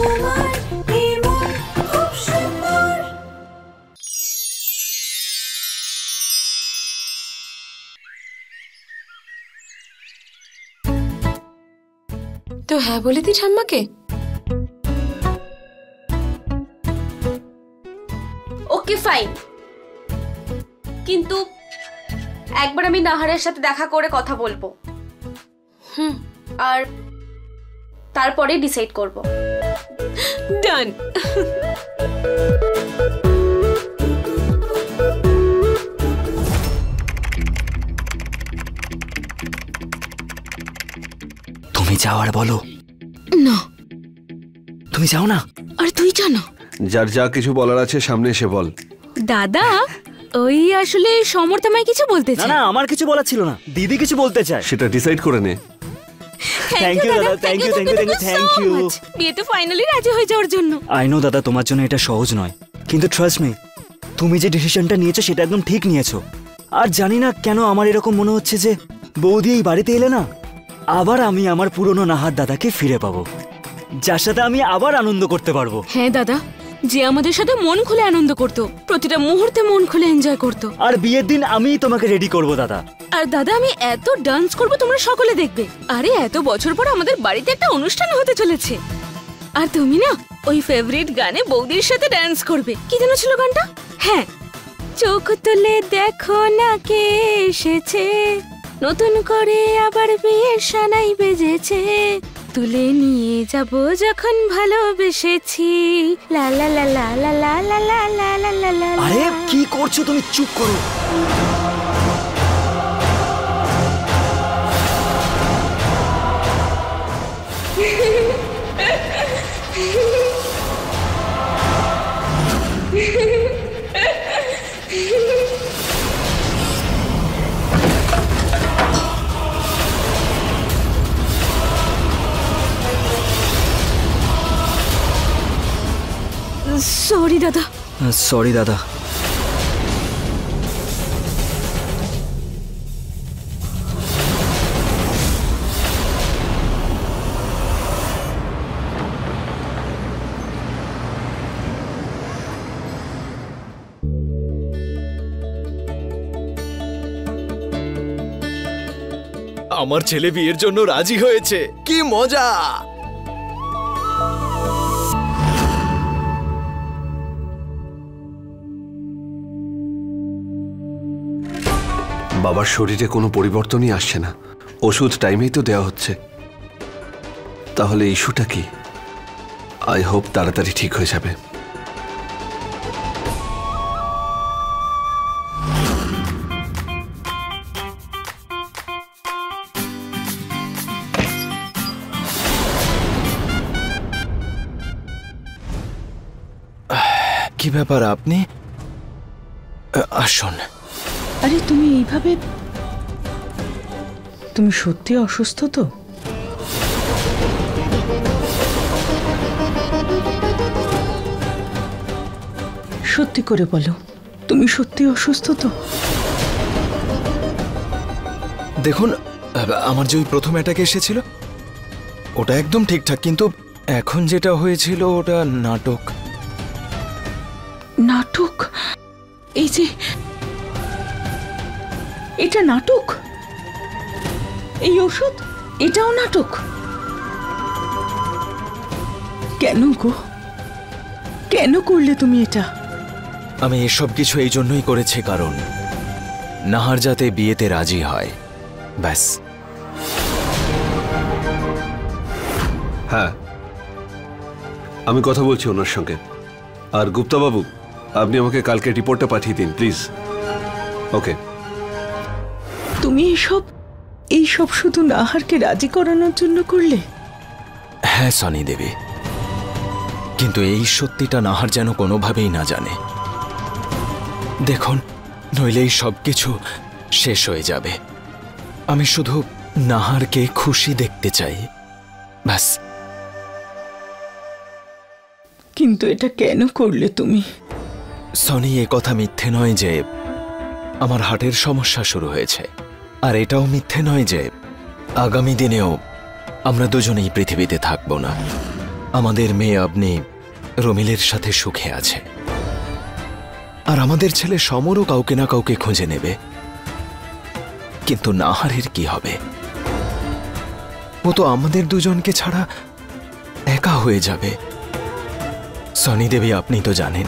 তোমার এই মন খুব সুন্দর। তো হ্যাঁ বলে দি ঠাম্মাকে। ওকে ফাইন, কিন্তু একবার আমি নাহারের সাথে দেখা করে কথা বলবো। আর তারপরে ডিসাইড করব। ডান। তুমি যাও আর বলো। না তুমি যাও না। আর তুই জানো যার যা কিছু বলার আছে সামনে এসে বল। দাদা ওই আসলে সমর্থ আমায় কিছু বলতে না চায়। না, আমার কিছু বলার ছিল না, দিদি কিছু বলতে চায়। সেটা ডিসাইড করে নে। থ্যাংক ইউ দাদা, thank you thank you thank you thank you. বিয়েতে ফাইনালি রাজি হয়ে যাওয়ার জন্য। আই নো দাদা, তোমার জন্য এটা সহজ নয়, কিন্তু ট্রাস্ট মি, তুমি যে ডিসিশনটা নিয়েছো সেটা একদম ঠিক নিয়েছো। আর জানি না কেন আমার এরকম মনে হচ্ছে যে বৌদি এই বাড়িতে এলে না আবার আমি আমার পুরনো নাহার দাদাকে ফিরে পাবো, যার সাথে আমি আবার আনন্দ করতে পারবো। হ্যাঁ দাদা, যে আমাদের সাথে মন খুলে আনন্দ করতো, প্রতিটা মুহূর্তে মন খুলে এনজয় করতো। আর বিয়ের দিন আমিই তোমাকে রেডি করবো দাদা। আর দাদা আমি এত ডান্স করবো তোমরা সকলে দেখবে। আরে এত বছর পর আমাদের বাড়িতে একটা অনুষ্ঠান হতে চলেছে। আর তুমি না ওই ফেভারিট গানে বৌদির সাথে ডান্স করবে। কি যেন ছিল গানটা? হ্যাঁ, চোখ তুলে দেখো না কে এসেছে, নতুন করে আবার বিয়ের সানাই বেজেছে, তুলে নিয়ে যাব যখন ভালোবেসেছি, লা লা লা লা লা লা লা লা লা লা লা লা। আরে কি করছো তুমি, চুপ করো। সরি দাদা। সরি দাদা। আমার ছেলে বিয়ের জন্য রাজি হয়েছে, কি মজা। বাবার শরীরে কোনো পরিবর্তনই আসছে না, ওষুধ টাইমেই তো দেওয়া হচ্ছে। তাহলে ইস্যুটা কি? আই হোপ তাড়াতাড়ি ঠিক হয়ে যাবে। কি ব্যাপার আপনি? আসুন। আরে তুমি এইভাবে, তুমি সত্যি অসুস্থ তো? সত্যি করে বলো, তুমি সত্যি অসুস্থ তো? দেখুন, আমার যে ওই প্রথম অ্যাটাক এসেছিল ওটা একদম ঠিকঠাক, কিন্তু এখন যেটা হয়েছিল ওটা নাটক। নাটক? এই যে এটা নাটক, এই ওষুধ এটাও নাটক? কেন গো, কেন করলে তুমি এটা? আমি এসব কিছু এই জন্যই করেছি কারণ নাহার যাতে বিয়েতে রাজি হয়, ব্যাস। হ্যাঁ, আমি কথা বলছি ওনার সঙ্গে। আর গুপ্তা বাবু, আপনি আমাকে কালকে রিপোর্টটা পাঠিয়ে দিন প্লিজ। ওকে। তুমি এইসব শুধু নাহারকে রাজি করানোর জন্য করলে? হ্যাঁ সনি দেবী, কিন্তু এই সত্যিটা নাহার যেন কোনোভাবেই না জানে। দেখুন, নইলে এই সব কিছু শেষ হয়ে যাবে। আমি শুধু নাহারকে খুশি দেখতে চাই, ব্যাস। কিন্তু এটা কেন করলে তুমি? সনি, এ কথা মিথ্যে নয় যে আমার হার্টের সমস্যা শুরু হয়েছে, আর এটাও মিথ্যে নয় যে আগামী দিনেও আমরা দুজনেই পৃথিবীতে থাকবো না। আমাদের মেয়ে আপনি রমিলের সাথে সুখে আছে, আর আমাদের ছেলে সমরও কাউকে না কাউকে খুঁজে নেবে। কিন্তু নাহারের কি হবে? ও তো আমাদের দুজনকে ছাড়া একা হয়ে যাবে। সনি দেবী, আপনি তো জানেন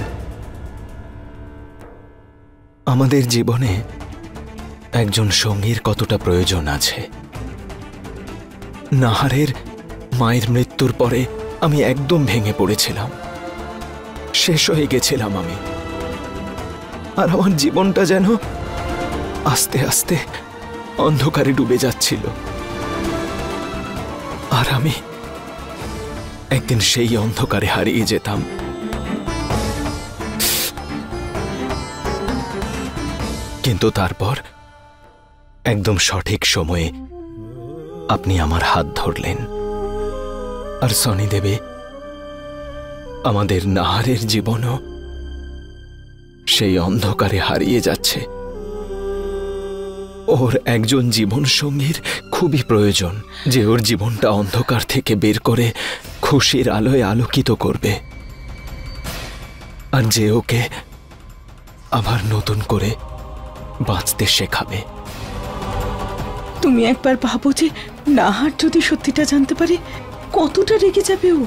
আমাদের জীবনে একজন সঙ্গীর কতটা প্রয়োজন আছে। নাহারের মায়ের মৃত্যুর পরে আমি একদম ভেঙে পড়েছিলাম, শেষ হয়ে গেছিলাম আমি। আর আমার জীবনটা যেন আস্তে আস্তে অন্ধকারে ডুবে যাচ্ছিল। আর আমি একদিন সেই অন্ধকারে হারিয়ে যেতাম। কিন্তু তারপর একদম সঠিক সময়ে আপনি আমার হাত ধরলেন। আর সনি দেবী, আমাদের নাহারের জীবনও সেই অন্ধকারে হারিয়ে যাচ্ছে। ওর একজন জীবন সঙ্গীর খুবই প্রয়োজন, যে ওর জীবনটা অন্ধকার থেকে বের করে খুশির আলোয় আলোকিত করবে, আর যে ওকে আবার নতুন করে বাঁচতে শেখাবে। তুমি একবার ভাবো যে নাহার যদি সত্যিটা জানতে পারে কতটা রেগে যাবে ও।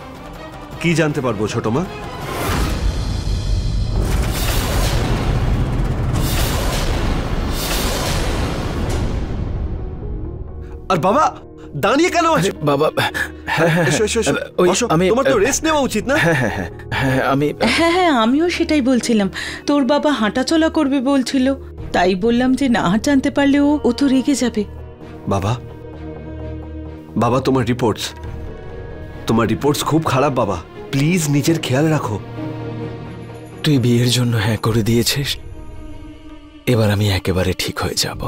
কি জানতে পারবো ছোট মা? আর বাবা দাঁড়িয়ে কেন আছো? বাবা, হ্যাঁ হ্যাঁ এসো, এসো, এসো। ওই বসো, আমি তোমার তো রেস্ট নেওয়া উচিত না? হ্যাঁ হ্যাঁ হ্যাঁ হ্যাঁ আমি হ্যাঁ হ্যাঁ, আমিও সেটাই বলছিলাম। তোর বাবা হাঁটাচলা করবে বলছিল, তাই বললাম যে নাহার জানতে পারলে ও তো রেগে যাবে। বাবা, বাবা তোমার রিপোর্টস খুব খারাপ বাবা। প্লিজ নিজের খেয়াল রাখো। তুই বিয়ের জন্য হ্যাঁ করে দিয়েছিস, এবার আমি একেবারে ঠিক হয়ে যাব।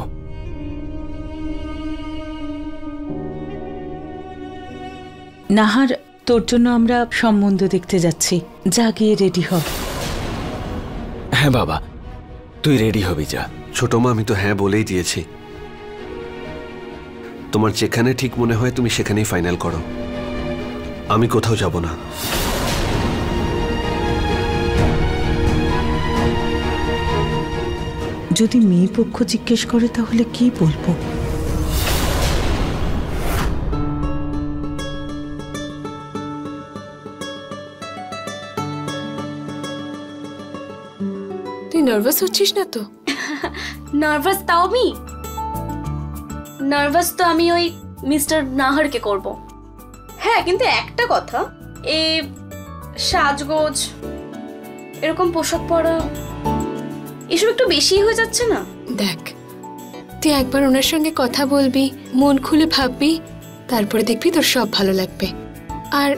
নাহার, তোর জন্য আমরা সম্বন্ধ দেখতে যাচ্ছি, যা গিয়ে রেডি হ। হ্যাঁ বাবা, তুই রেডি হবি, যা। ছোট মা, আমি তো হ্যাঁ বলেই দিয়েছি। তোমার যেখানে ঠিক মনে হয় তুমি সেখানেই ফাইনাল করো, আমি কোথাও যাব না। যদি মেয়ে পক্ষ জিজ্ঞেস করে তাহলে কি বলবো? তুই নার্ভাস হচ্ছিস না তো? নার্ভাস তাও আমি? নার্ভাস তো আমি ওই মিস্টার নাহারকে করব। হ্যাঁ, কিন্তু একটা কথা, এই সাজগোজ, এরকম পোশাক পরা, এসব একটু বেশি হয়ে যাচ্ছে না? দেখ, তুই একবার ওনার সঙ্গে কথা বলবি, মন খুলে ভাববি, তারপরে দেখবি তোর সব ভালো লাগবে। আর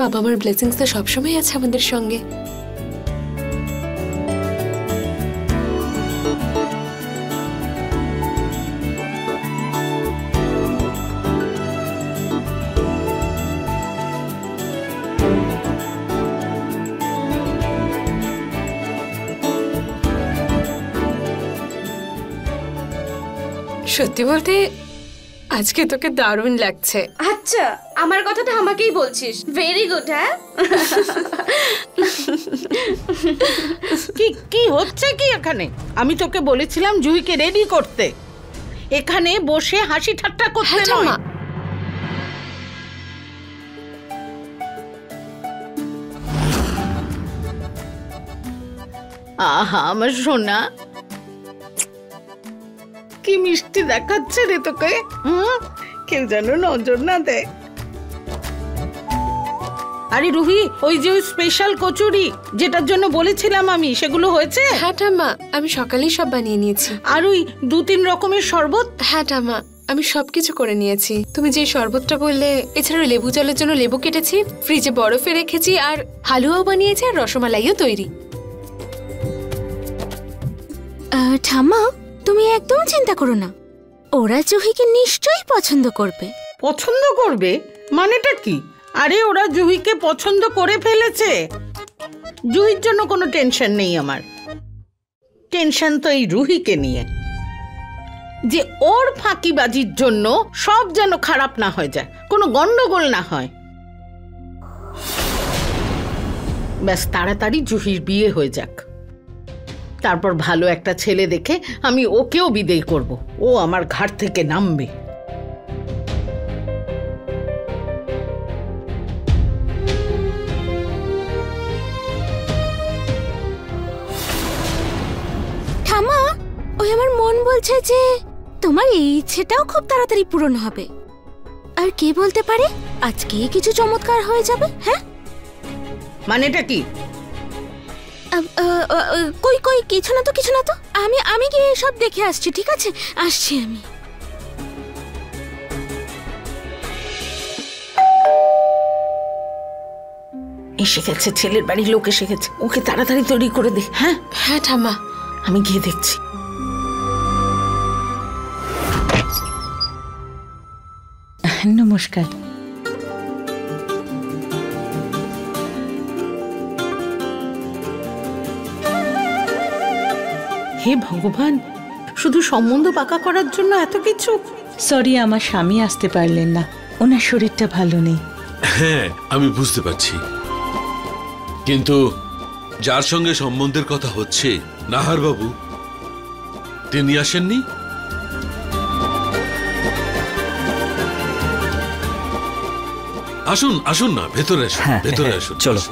বাবা মার ব্লেসিংস তো সবসময় আছে আমাদের সঙ্গে। সত্যি বলতে আজকে তোকে দারুণ লাগছে। আচ্ছা, আমার কথাটা আমাকেই বলছিস? Very good. হ্যাঁ, কি কি হচ্ছে কি এখানে? আমি তোকে বলেছিলাম জুহিকে রেডি করতে, এখানে বসে হাসি ঠাট্টা করতে নয়। আহা আমার সোনা, কি মিষ্টি দেখাচ্ছে রে তোকে। কেউ যেন নজর না দেয়। আরে রুহি, ওই যে স্পেশাল কচুরি যেটার জন্য বলেছিলাম আমি, সেগুলো হয়েছে? হ্যাঁ ঠাম্মা, আমি সকালেই সব বানিয়ে নিয়েছি। আর ওই 2-3 রকমের শরবত? হ্যাঁ ঠাম্মা, আমি সবকিছু করে নিয়েছি। তুমি যে শরবতটা বললে, এছাড়াও লেবু জলের জন্য লেবু কেটেছি, ফ্রিজে বরফে রেখেছি, আর হালুয়াও বানিয়েছি, আর রসমালাইও তৈরি। ঠাম্মা, তুমি একদম চিন্তা করো না, ওরা জুহিকে নিশ্চয়ই পছন্দ করবে। পছন্দ করবে মানেটা কি? আরে ওরা জুহিকে পছন্দ করে ফেলেছে। জুহির জন্য কোনো টেনশন নেই আমার। টেনশন তো এই রুহিকে নিয়ে, যে ওর ফাঁকিবাজির জন্য সব যেন খারাপ না হয়ে যায়, কোনো গন্ডগোল না হয়। ব্যাস তাড়াতাড়ি জুহির বিয়ে হয়ে যাক, তারপর ভালো একটা ছেলে দেখে আমি ওকেও বিদেয় করব। ও আমার ঘাট থেকে নামবে। ঠামা, ওই আমার মন বলছে যে তোমার এই ইচ্ছেটাও খুব তাড়াতাড়ি পূরণ হবে। আর কে বলতে পারে আজকেই কিছু চমৎকার হয়ে যাবে। হ্যাঁ, মানেটা কি? কই কই কিছু না তো, কিছু না তো। আমি গিয়ে সব দেখে আসছি। ঠিক আছে, আসছি আমি। এসে গেছে, ছেলের বাড়ির লোক এসে গেছে। ওকে তাড়াতাড়ি তৈরি করে দে। হ্যাঁ হ্যাঁ ঠাম্মা, আমি গিয়ে দেখছি। নমস্কার। হে ভগবান, শুধু সম্বন্ধ পাকা করার জন্য এত কিছু? সরি, আমার স্বামী আসতে পারলেন না, ওনার শরীরটা ভালো নেই। হ্যাঁ, আমি বুঝতে পারছি, কিন্তু যার সঙ্গে সম্বন্ধের কথা হচ্ছে নাহার বাবু, তিনি আসেননি? আসুন আসুন না, ভেতরে আসুন। হ্যাঁ, ভেতরে হ্যাঁ, আসুন, চলো।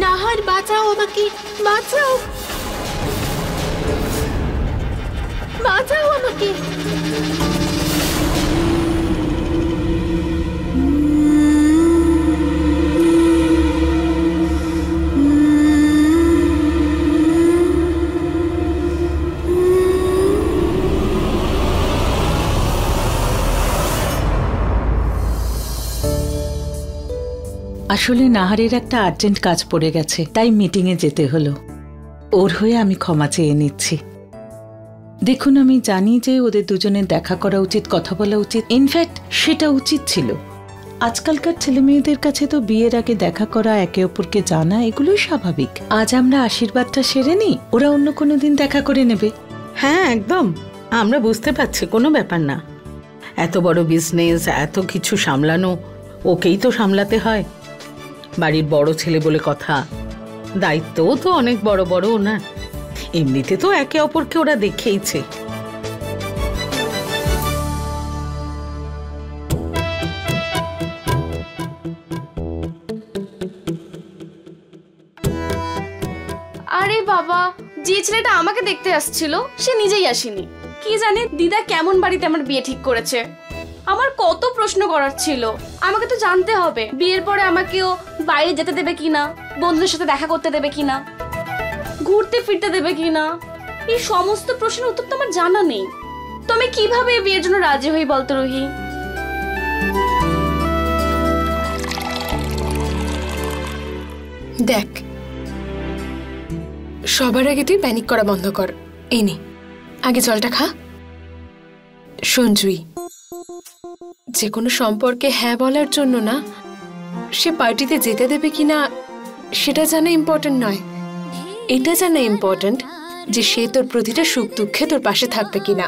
নাহার বাঁচাও আমাকে, বাঁচাও, বাঁচাও আমাকে। আসলে নাহারের একটা আর্জেন্ট কাজ পড়ে গেছে, তাই মিটিংয়ে যেতে হলো। ওর হয়ে আমি ক্ষমা চেয়ে নিচ্ছি। দেখুন, আমি জানি যে ওদের দুজনের দেখা করা উচিত, কথা বলা উচিত, ইনফ্যাক্ট সেটা উচিত ছিল। আজকালকার ছেলে মেয়েদের কাছে তো বিয়ের আগে দেখা করা, একে অপরকে জানা, এগুলোই স্বাভাবিক। আজ আমরা আশীর্বাদটা সেরে নিই, ওরা অন্য কোনো দিন দেখা করে নেবে। হ্যাঁ একদম, আমরা বুঝতে পারছি, কোনো ব্যাপার না। এত বড় বিজনেস, এত কিছু সামলানো, ওকেই তো সামলাতে হয়। বাড়ির বড় ছেলে বলে কথা, দায়িত্বও তো অনেক বড় বড় ওনার। এমনিতে তো একে অপরকে ওরা দেখেইছে। আরে বাবা, যে ছেলেটা আমাকে দেখতে আসছিল সে নিজেই আসেনি। কি জানে দিদা কেমন বাড়িতে আমার বিয়ে ঠিক করেছে। আমার কত প্রশ্ন করার ছিল, আমাকে তো জানতে হবে বিয়ের পরে আমাকেও বাইরে যেতে দেবে কিনা, বন্ধুদের সাথে দেখা করতে দেবে কিনা, ঘুরতে ফিরতে দেবে কিনা। এই সমস্ত প্রশ্নের উত্তর তো আমার জানা নেই। তো আমি কিভাবে বিয়ের জন্য রাজি হই বলতো রুহি? দেখ, সবার আগে তুই প্যানিক করা বন্ধ কর। এই নে, আগে জলটা খা। শোন জুই, যে কোনো সম্পর্কে হ্যাঁ বলার জন্য না, সে পার্টিতে যেতে দেবে কিনা সেটা জানা ইম্পর্টেন্ট নয়। এটা জানা ইম্পর্টেন্ট যে সে তোর প্রতিটা সুখ দুঃখে তোর পাশে থাকবে কিনা।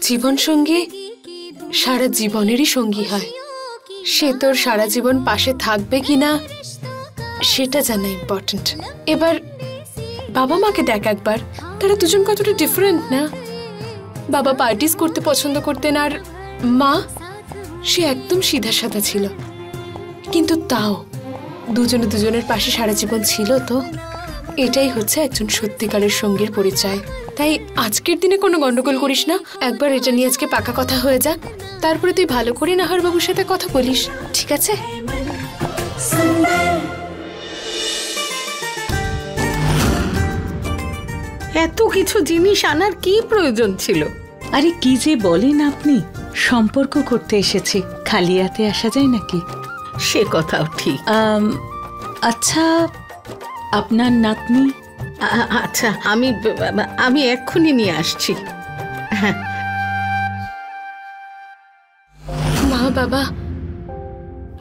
জীবন সঙ্গী সারা জীবনেরই সঙ্গী হয়, সে তোর সারা জীবন পাশে থাকবে কিনা সেটা জানা ইম্পর্টেন্ট। এবার বাবা মাকে দেখ একবার, তারা দুজন কতটা ডিফারেন্ট না। বাবা পার্টিস করতে পছন্দ করতেন, আর মা সে একদম সিধা সাদা ছিল, কিন্তু তাও দুজনে দুজনের পাশে সারা জীবন ছিল। তো এটাই হচ্ছে একজন সত্যিকারের সঙ্গীর পরিচয়। তাই আজকের দিনে কোনো গন্ডগোল করিস না, একবার এটা নিয়ে আজকে পাকা কথা হয়ে যাক, তারপরে তুই ভালো করে নাহার বাবুর সাথে কথা বলিস, ঠিক আছে? এত কিছু জিনিস আনার কি প্রয়োজন ছিল? আরে কি যে বলেন আপনি, সম্পর্ক করতে এসেছি, খালি হাতে আসা যায় নাকি? সে কথাও ঠিক। আচ্ছা, আপনার নাতনি? আচ্ছা, আমি এক্ষুনি নিয়ে আসছি। হ্যাঁ। মা বাবা,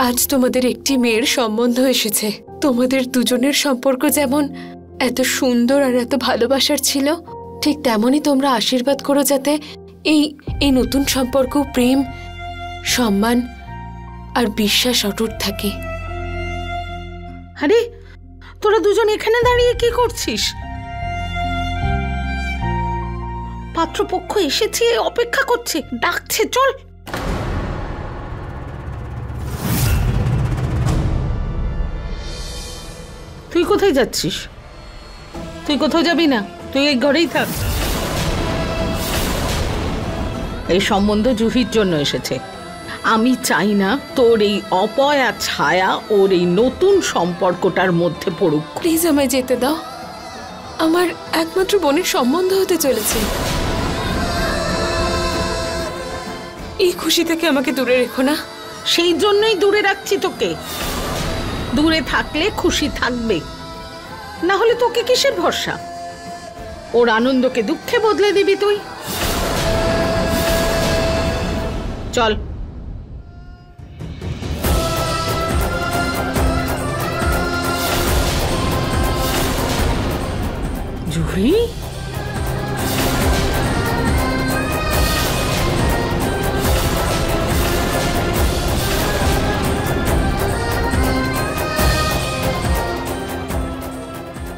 আজ তোমাদের একটি মেয়ের সম্বন্ধ এসেছে। তোমাদের দুজনের সম্পর্ক যেমন এত সুন্দর আর এত ভালোবাসার ছিল, ঠিক তেমনই তোমরা আশীর্বাদ করো যাতে এই নতুন সম্পর্ক প্রেম, সম্মান আর বিশ্বাস অটুট থাকে। আরে তোরা দুজন এখানে দাঁড়িয়ে কি করছিস? পাত্রপক্ষ এসেছে, অপেক্ষা করছে, ডাকছে, চল। তুই কোথায় যাচ্ছিস? তুই কোথাও যাবি না, তুই এই ঘরেই থাক। এই সম্বন্ধ জুহির জন্য এসেছে। আমি চাই না তোর এই অপয়া ছায়া ওর এই নতুন সম্পর্কটার মধ্যে পড়ুক। প্লিজ আমায় যেতে দাও, আমার একমাত্র বোনের সম্বন্ধ হতে চলেছে। এই খুশি থেকে আমাকে দূরে রেখো না। সেই জন্যই দূরে রাখছি তোকে। দূরে থাকলে খুশি থাকবে, না হলে তোকে কিসের ভরসা? ওর আনন্দকে দুঃখে বদলে দিবি তুই। চল। জুহি,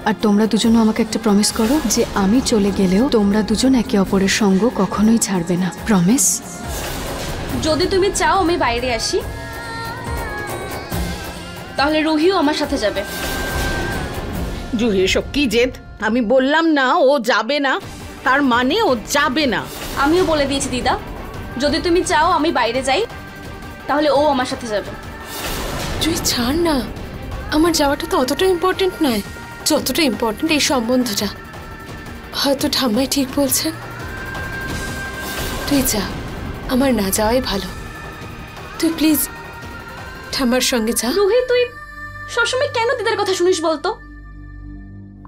আর তোমরা দুজনও আমাকে একটা প্রমিস করো যে আমি চলে গেলেও তোমরা দুজন একে অপরের সঙ্গ কখনোই ছাড়বে না। প্রমিস? যদি তুমি চাও আমি বাইরে আসি, তাহলে রুহিও আমার সাথে যাবে। জুহি, এসব কি জেদ? আমি বললাম না ও যাবে না, তার মানে ও যাবে না। আমিও বলে দিয়েছি দিদা, যদি তুমি চাও আমি বাইরে যাই, তাহলে ও আমার সাথে যাবে। তুই ছাড় না, আমার যাওয়াটা তো অতটা ইম্পর্টেন্ট নয় যতটা ইম্পর্টেন্ট এই সম্বন্ধটা। হয়তো ঠাম্মাই ঠিক বলছেন, তুই যা, আমার না যাওয়াই ভালো। তুই প্লিজ ঠাম্মার সঙ্গে যা। রুহি, তুই সবসময় কেন দিদার কথা শুনিস বলতো?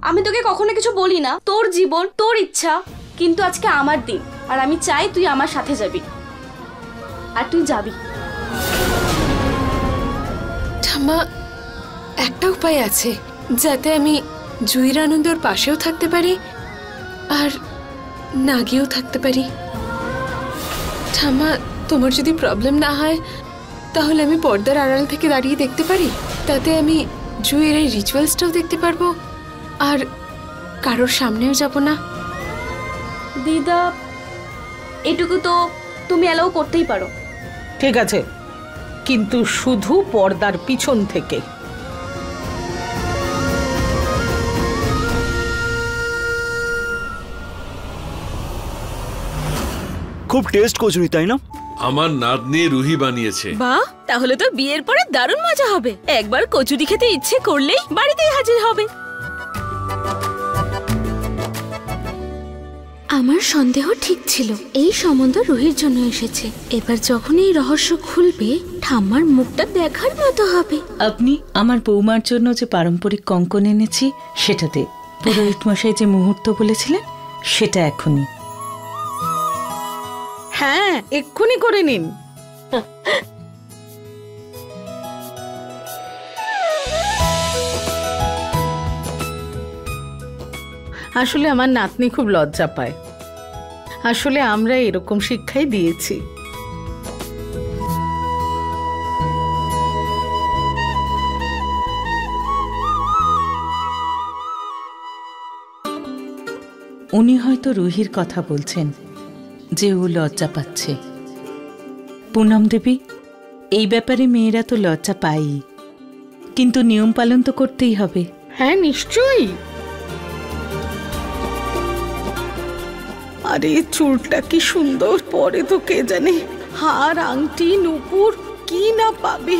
আমি তোকে কখনো কিছু বলি না, তোর জীবন তোর ইচ্ছা, কিন্তু আজকে আমার দিন, আর আমি চাই তুই আমার সাথে যাবি, আর তুই যাবি। ঠাম্মা, একটা উপায় আছে যাতে আমি জুহির আনন্দর পাশেও থাকতে পারি আর না গিয়েও থাকতে পারি। ঠাম্মা, তোমার যদি প্রবলেম না হয় তাহলে আমি পর্দার আড়াল থেকে দাঁড়িয়ে দেখতে পারি, তাতে আমি জুহির এই রিচুয়ালসটাও দেখতে পারবো আর কারোর সামনেও যাব না। দিদা, এটুকু তো তুমি অ্যালাউ করতেই পারো। ঠিক আছে, কিন্তু শুধু পর্দার পিছন থেকে। খুব টেস্ট কচুরি, তাই না? আমার নাতনি রুহি বানিয়েছে। বাহ, তাহলে তো বিয়ের পরে দারুণ মজা হবে। একবার কচুরি খেতে ইচ্ছে করলেই বাড়িতেই হাজির হবে। আমার সন্দেহ ঠিক ছিল, এই সম্বন্ধ রুহির জন্য এসেছে। এবার যখন এই রহস্য খুলবে, ঠাম্মার মুখটা দেখার মতো হবে। আপনি আমার বৌমার জন্য যে পারম্পরিক কঙ্কন এনেছি সেটাতে পুরোহিত মশাই যে মুহূর্ত বলেছিলেন সেটা এখনই। হ্যাঁ, এক্ষুনি করে নিন। আসলে আমার নাতনি খুব লজ্জা পায়। আসলে আমরা এরকম শিক্ষাই দিয়েছি। উনি হয়তো রুহির কথা বলছেন, যে ও লজ্জা পাচ্ছে। পুনম দেবী, এই ব্যাপারে মেয়েরা তো লজ্জা পায়ই, কিন্তু নিয়ম পালন তো করতেই হবে। হ্যাঁ নিশ্চয়ই। আরে চুলটা কি সুন্দর, পরে তো কে জানে হার আংটি নূপুর কি না পাবে।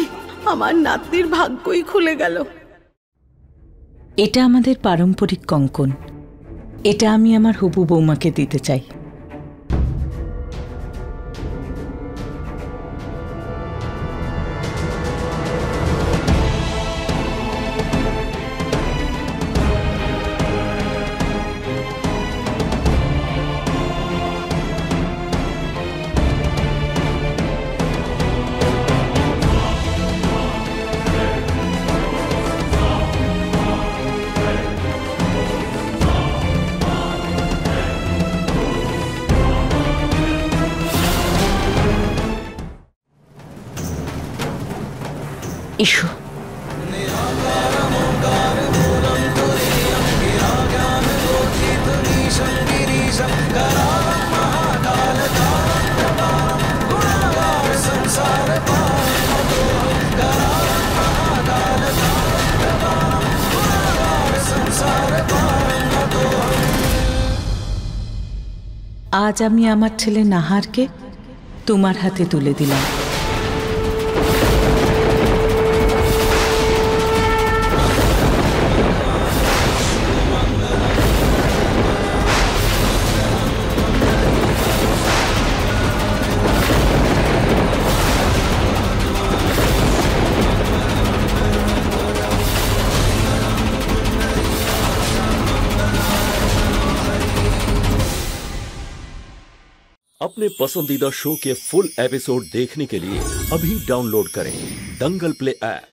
আমার নাতনির ভাগ্যই খুলে গেল। এটা আমাদের পারম্পরিক কঙ্কন, এটা আমি আমার হবু বৌমাকে দিতে চাই। ইস্যু আজ আমি আমার ছেলে নাহারকে তোমার হাতে তুলে দিলাম। अपने पसंदीदा शो के फुल एपिसोड देखने के लिए अभी डाउनलोड करें दंगल प्ले ऐप।